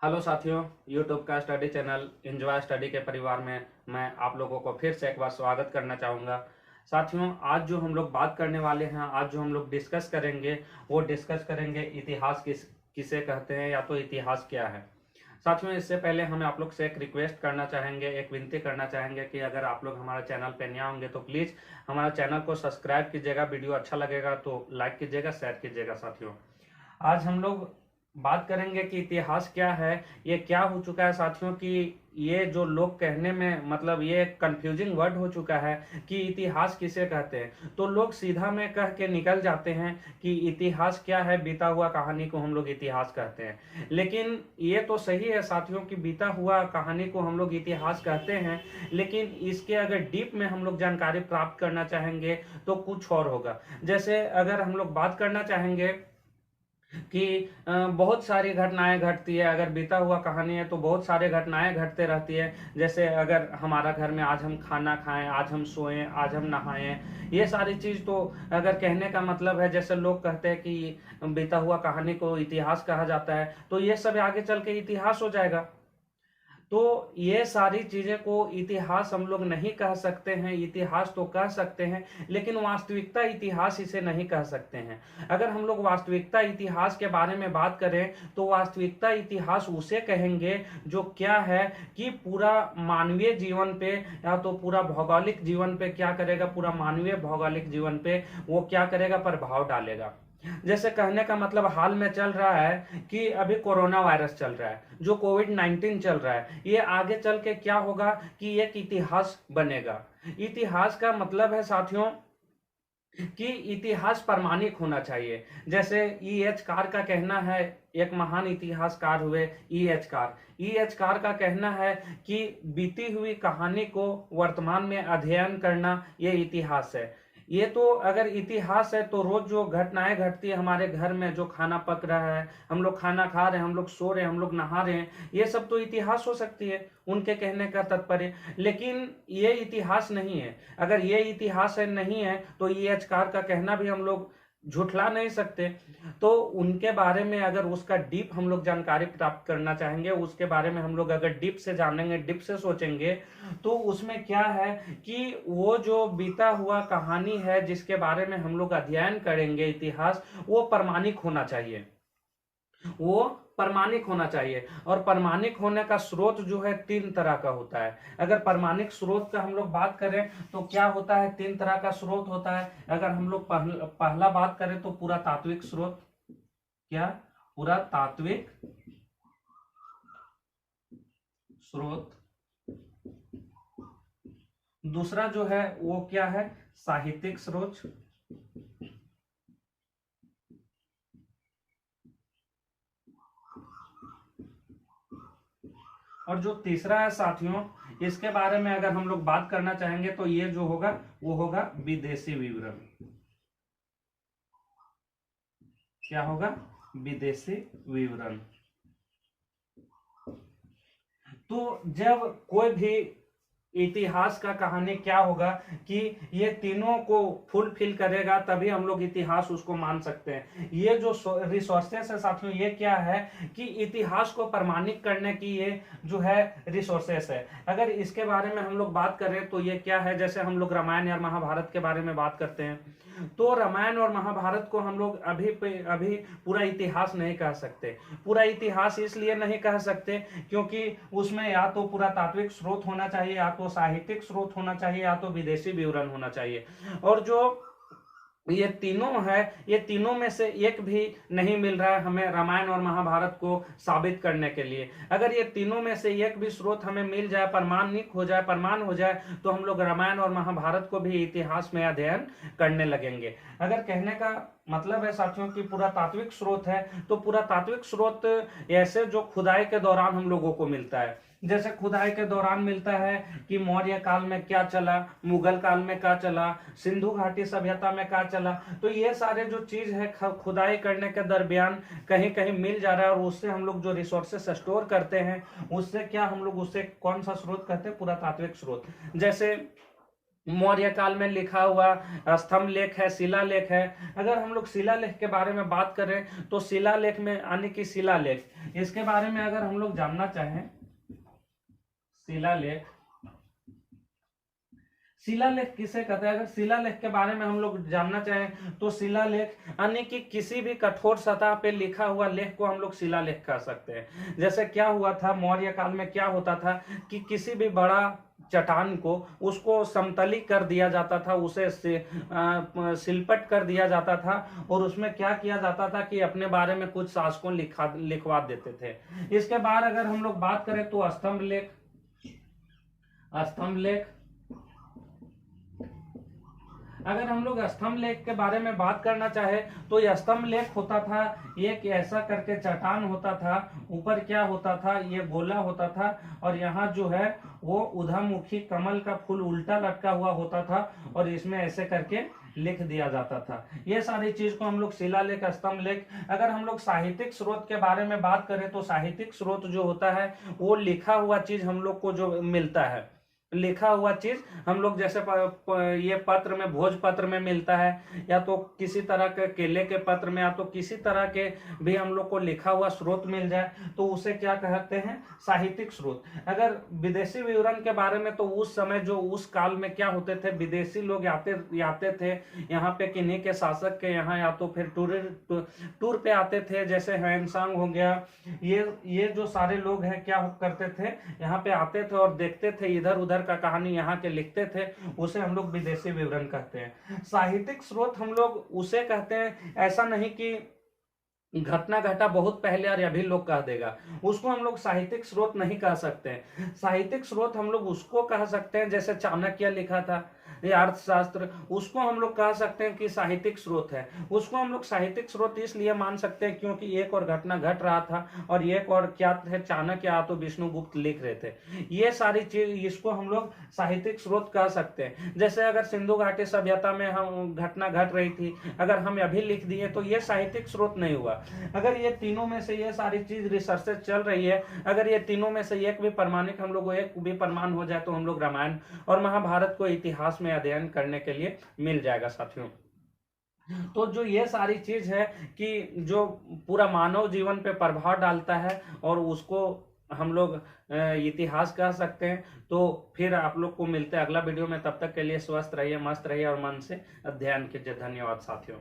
Hello साथियों, YouTube का study channel enjoy study के परिवार में मैं आप लोगों को फिर से एक बार स्वागत करना चाहूँगा। साथियों, आज जो हम लोग बात करने वाले हैं, आज जो हम लोग डिस्कस करेंगे वो डिस्कस करेंगे इतिहास किसे कहते हैं या तो इतिहास क्या है। साथियों, इससे पहले हम आप लोग से एक रिक्वेस्ट करना चाहेंगे, एक विनती करना चाहेंगे कि अगर आप लोग हमारे चैनल पर नया होंगे तो प्लीज़ हमारे चैनल को सब्सक्राइब कीजिएगा। वीडियो अच्छा लगेगा तो लाइक कीजिएगा, शेयर कीजिएगा। साथियों, आज हम लोग बात करेंगे कि इतिहास क्या है। ये क्या हो चुका है साथियों कि ये जो लोग कहने में मतलब ये कंफ्यूजिंग वर्ड हो चुका है कि इतिहास किसे कहते हैं, तो लोग सीधा में कह के निकल जाते हैं कि इतिहास क्या है, बीता हुआ कहानी को हम लोग इतिहास कहते हैं। लेकिन ये तो सही है साथियों कि बीता हुआ कहानी को हम लोग इतिहास कहते हैं, लेकिन इसके अगर डीप में हम लोग जानकारी प्राप्त करना चाहेंगे तो कुछ और होगा। जैसे अगर हम लोग बात करना चाहेंगे कि बहुत सारी घटनाएं घटती है, अगर बीता हुआ कहानी है तो बहुत सारे घटनाएं घटते रहती है। जैसे अगर हमारा घर में आज हम खाना खाएं, आज हम सोएं, आज हम नहाएं, ये सारी चीज़ तो अगर कहने का मतलब है, जैसे लोग कहते हैं कि बीता हुआ कहानी को इतिहास कहा जाता है, तो ये सब आगे चल के इतिहास हो जाएगा। तो ये सारी चीजें को इतिहास हम लोग नहीं कह सकते हैं। इतिहास तो कह सकते हैं लेकिन वास्तविकता इतिहास इसे नहीं कह सकते हैं। अगर हम लोग वास्तविकता इतिहास के बारे में बात करें तो वास्तविकता इतिहास उसे कहेंगे जो क्या है कि पूरा मानवीय जीवन पे या तो पूरा भौगोलिक जीवन पे क्या करेगा, पूरा मानवीय भौगोलिक जीवन पे वो क्या करेगा, प्रभाव डालेगा। जैसे कहने का मतलब हाल में चल रहा है कि अभी कोरोना वायरस चल रहा है, जो कोविड-19 चल रहा है, ये आगे चल के क्या होगा कि एक इतिहास बनेगा। इतिहास का मतलब है साथियों कि इतिहास प्रामाणिक होना चाहिए। जैसे ई एच कार का कहना है, एक महान इतिहासकार हुए E H car. E H car का कहना है कि बीती हुई कहानी को वर्तमान में अध्ययन करना ये इतिहास है। ये तो अगर इतिहास है तो रोज जो घटनाएं घटती है हमारे घर में, जो खाना पक रहा है, हम लोग खाना खा रहे हैं, हम लोग सो रहे हैं, हम लोग नहा रहे हैं, ये सब तो इतिहास हो सकती है उनके कहने का तात्पर्य। लेकिन ये इतिहास नहीं है। अगर ये इतिहास है नहीं है तो ये एचकार का कहना भी हम लोग झुठला नहीं सकते। तो उनके बारे में अगर उसका डीप हम लोग जानकारी प्राप्त करना चाहेंगे, उसके बारे में हम लोग अगर डीप से जानेंगे, डीप से सोचेंगे, तो उसमें क्या है कि वो जो बीता हुआ कहानी है जिसके बारे में हम लोग अध्ययन करेंगे इतिहास, वो प्रामाणिक होना चाहिए। वो प्रामाणिक होना चाहिए। और प्रामाणिक होने का स्रोत जो है तीन तरह का होता है। अगर प्रामाणिक स्रोत का हम लोग बात करें तो क्या होता है, तीन तरह का स्रोत होता है। अगर हम लोग पहला बात करें तो पूरा तात्विक स्रोत, क्या पूरा तात्विक स्रोत। दूसरा जो है वो क्या है, साहित्यिक स्रोत। और जो तीसरा है साथियों, इसके बारे में अगर हम लोग बात करना चाहेंगे तो ये जो होगा वो होगा विदेशी विवरण। क्या होगा, विदेशी विवरण। तो जब कोई भी इतिहास का कहानी क्या होगा कि ये तीनों को फुलफिल करेगा तभी हम लोग इतिहास उसको मान सकते हैं। ये जो रिसोर्सेस है साथियों, ये क्या है कि इतिहास को प्रमाणित करने की ये जो है रिसोर्सेस है। अगर इसके बारे में हम लोग बात करें तो ये क्या है, जैसे हम लोग रामायण या महाभारत के बारे में बात करते हैं तो रामायण और महाभारत को हम लोग अभी पूरा इतिहास नहीं कह सकते। पूरा इतिहास इसलिए नहीं कह सकते क्योंकि उसमें या तो पूरा तात्विक स्रोत होना चाहिए, या तो साहित्यिक स्रोत होना चाहिए, या तो विदेशी विवरण होना चाहिए। और जो ये तीनों है, ये तीनों में से एक भी नहीं मिल रहा है हमें रामायण और महाभारत को साबित करने के लिए। अगर ये तीनों में से एक भी स्रोत हमें मिल जाए, प्रमाणिक हो जाए, प्रमाण हो जाए, तो हम लोग रामायण और महाभारत को भी इतिहास में अध्ययन करने लगेंगे। अगर कहने का मतलब है साथियों कि पूरा तात्विक स्रोत है, तो पूरा तात्विक स्रोत ऐसे जो खुदाई के दौरान हम लोगों को मिलता है। जैसे खुदाई के दौरान मिलता है कि मौर्य काल में क्या चला, मुगल काल में क्या चला, सिंधु घाटी सभ्यता में क्या चला। तो ये सारे जो चीज है खुदाई करने के दरमियान कहीं कहीं मिल जा रहा है, और उससे हम लोग जो रिसोर्सेस स्टोर करते हैं उससे क्या हम लोग उससे कौन सा स्रोत कहते हैं, पूरा तात्विक स्रोत। जैसे मौर्य काल में लिखा हुआ स्तंभ लेख है, शिलालेख है। अगर हम लोग शिलालेख के बारे में बात करें तो शिलालेख में यानी कि शिलालेख, इसके बारे में अगर हम लोग जानना चाहें, शिलालेख, शिलालेख किसे कहते हैं? अगर शिलालेख के बारे में हम लोग जानना चाहें तो शिलालेख यानी कि किसी भी कठोर सतह पे लिखा हुआ लेख को हम लोग शिलालेख कह सकते हैं। जैसे क्या हुआ था मौर्य काल में, क्या होता था कि किसी भी बड़ा चट्टान को उसको समतली कर दिया जाता था, उसे सिलपट कर दिया जाता था, और उसमें क्या किया जाता था कि अपने बारे में कुछ शासकों लिखवा देते थे। इसके बाद अगर हम लोग बात करें तो स्तंभ लेख, स्तंभ लेख, अगर हम लोग स्तंभ लेख के बारे में बात करना चाहे तो यह स्तंभ लेख होता था, एक ऐसा करके चट्टान होता था, ऊपर क्या होता था, ये गोला होता था, और यहाँ जो है वो ऊर्ध्वमुखी कमल का फूल उल्टा लटका हुआ होता था, और इसमें ऐसे करके लिख दिया जाता था। ये सारी चीज को हम लोग शिलालेख, स्तंभ लेख। अगर हम लोग साहित्यिक स्रोत के बारे में बात करें तो साहित्यिक स्रोत जो होता है वो लिखा हुआ चीज हम लोग को जो मिलता है, लिखा हुआ चीज हम लोग जैसे ये पत्र में, भोजपत्र में मिलता है, या तो किसी तरह के केले के पत्र में, या तो किसी तरह के भी हम लोग को लिखा हुआ स्रोत मिल जाए तो उसे क्या कहते हैं? साहित्यिक स्रोत। अगर विदेशी विवरण के बारे में तो उस समय जो उस काल में क्या होते थे, विदेशी लोग आते थे यहाँ पे, किन्हीं के शासक के यहाँ, या तो फिर टूर पे आते थे, जैसे हैंगसांग हो गया, ये जो सारे लोग हैं क्या करते थे, यहाँ पे आते थे और देखते थे, इधर उधर का कहानी यहाँ के लिखते थे, उसे हम लोग विदेशी विवरण कहते हैं। साहित्यिक स्रोत हम लोग उसे कहते हैं, ऐसा नहीं कि घटना घटा बहुत पहले और अभी लोग कह देगा, उसको हम लोग साहित्यिक स्रोत नहीं कह सकते हैं। साहित्यिक स्रोत हम लोग उसको कह सकते हैं जैसे चाणक्य लिखा था ये अर्थशास्त्र, उसको हम लोग कह सकते हैं कि साहित्यिक स्रोत है। उसको हम लोग साहित्यिक स्रोत इसलिए मान सकते हैं क्योंकि एक और घटना घट रहा था, और एक और क्या थे, चाणक्य या तो विष्णुगुप्त लिख रहे थे। ये सारी चीज, इसको हम लोग साहित्यिक स्रोत कह सकते हैं। जैसे अगर सिंधु घाटी सभ्यता में हम घटना घट रही थी, अगर हम अभी लिख दिए तो ये साहित्यिक स्रोत नहीं हुआ। अगर ये तीनों में से ये सारी चीज रिसर्च चल रही है, अगर ये तीनों में से एक भी प्रमाणिक हम लोग एक भी प्रमाण हो जाए तो हम लोग रामायण और महाभारत को इतिहास में अध्ययन करने के लिए मिल जाएगा साथियों। तो जो ये सारी चीज है कि जो पूरा मानव जीवन पे प्रभाव डालता है और उसको हम लोग इतिहास कह सकते हैं। तो फिर आप लोग को मिलते हैं अगला वीडियो में, तब तक के लिए स्वस्थ रहिए, मस्त रहिए और मन से अध्ययन कीजिए। धन्यवाद साथियों।